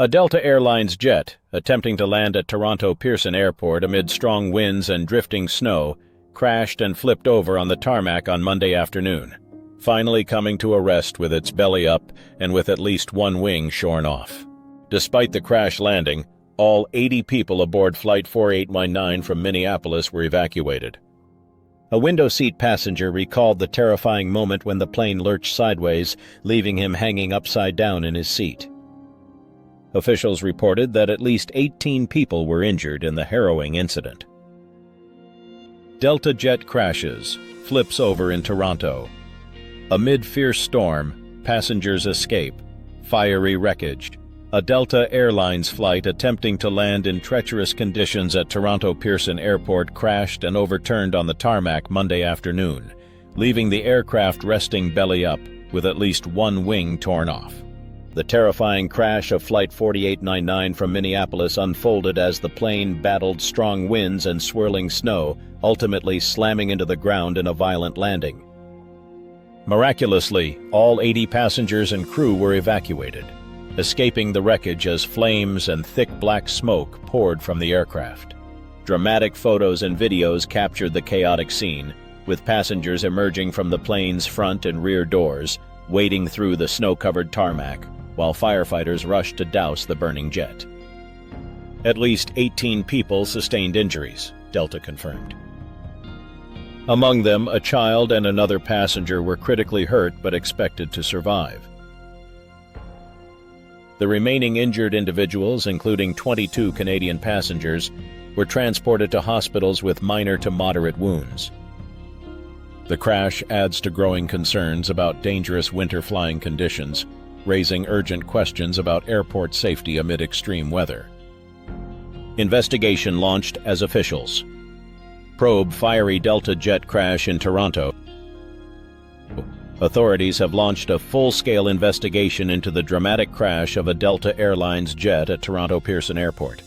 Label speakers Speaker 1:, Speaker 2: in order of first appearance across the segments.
Speaker 1: A Delta Airlines jet, attempting to land at Toronto Pearson Airport amid strong winds and drifting snow, crashed and flipped over on the tarmac on Monday afternoon, finally coming to a rest with its belly up and with at least one wing shorn off. Despite the crash landing, all 80 people aboard Flight 4819 from Minneapolis were evacuated. A window seat passenger recalled the terrifying moment when the plane lurched sideways, leaving him hanging upside down in his seat. Officials reported that at least 18 people were injured in the harrowing incident. Delta jet crashes, flips over in Toronto. Amid fierce storm, passengers escape, fiery wreckage. A Delta Airlines flight attempting to land in treacherous conditions at Toronto Pearson Airport crashed and overturned on the tarmac Monday afternoon, leaving the aircraft resting belly up with at least one wing torn off. The terrifying crash of Flight 4819 from Minneapolis unfolded as the plane battled strong winds and swirling snow, ultimately slamming into the ground in a violent landing. Miraculously, all 80 passengers and crew were evacuated, escaping the wreckage as flames and thick black smoke poured from the aircraft. Dramatic photos and videos captured the chaotic scene, with passengers emerging from the plane's front and rear doors, wading through the snow-covered tarmac, while firefighters rushed to douse the burning jet. At least 18 people sustained injuries, Delta confirmed. Among them, a child and another passenger were critically hurt but expected to survive. The remaining injured individuals, including 22 Canadian passengers, were transported to hospitals with minor to moderate wounds. The crash adds to growing concerns about dangerous winter flying conditions, raising urgent questions about airport safety amid extreme weather. Investigation launched as officials. Probe fiery Delta jet crash in Toronto. Authorities have launched a full-scale investigation into the dramatic crash of a Delta Airlines jet at Toronto Pearson Airport.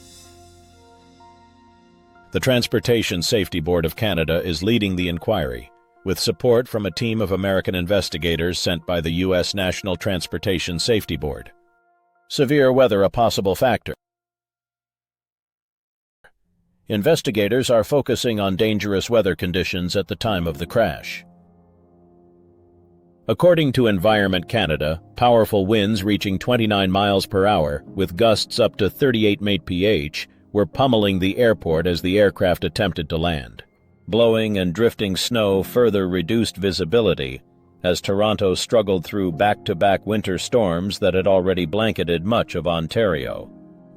Speaker 1: The Transportation Safety Board of Canada is leading the inquiry, with support from a team of American investigators sent by the U.S. National Transportation Safety Board. Severe weather a possible factor. Investigators are focusing on dangerous weather conditions at the time of the crash. According to Environment Canada, powerful winds reaching 29 miles per hour, with gusts up to 38 mph, were pummeling the airport as the aircraft attempted to land. Blowing and drifting snow further reduced visibility as Toronto struggled through back-to-back winter storms that had already blanketed much of Ontario.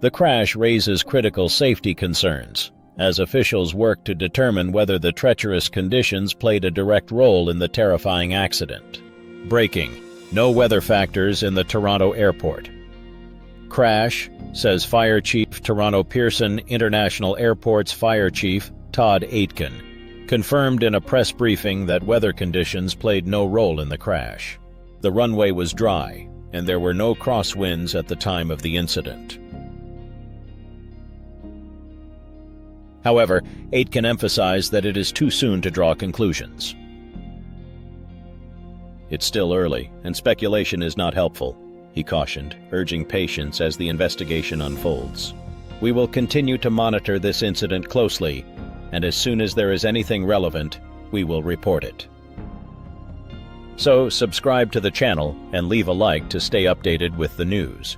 Speaker 1: The crash raises critical safety concerns, as officials work to determine whether the treacherous conditions played a direct role in the terrifying accident. Breaking: no weather factors in the Toronto airport. Crash, says Fire Chief Toronto Pearson International Airport's Fire Chief Todd Aitken, confirmed in a press briefing that weather conditions played no role in the crash. The runway was dry, and there were no crosswinds at the time of the incident. However, Aitken emphasized that it is too soon to draw conclusions. It's still early, and speculation is not helpful, he cautioned, urging patience as the investigation unfolds. We will continue to monitor this incident closely, and as soon as there is anything relevant, we will report it. So, subscribe to the channel and leave a like to stay updated with the news.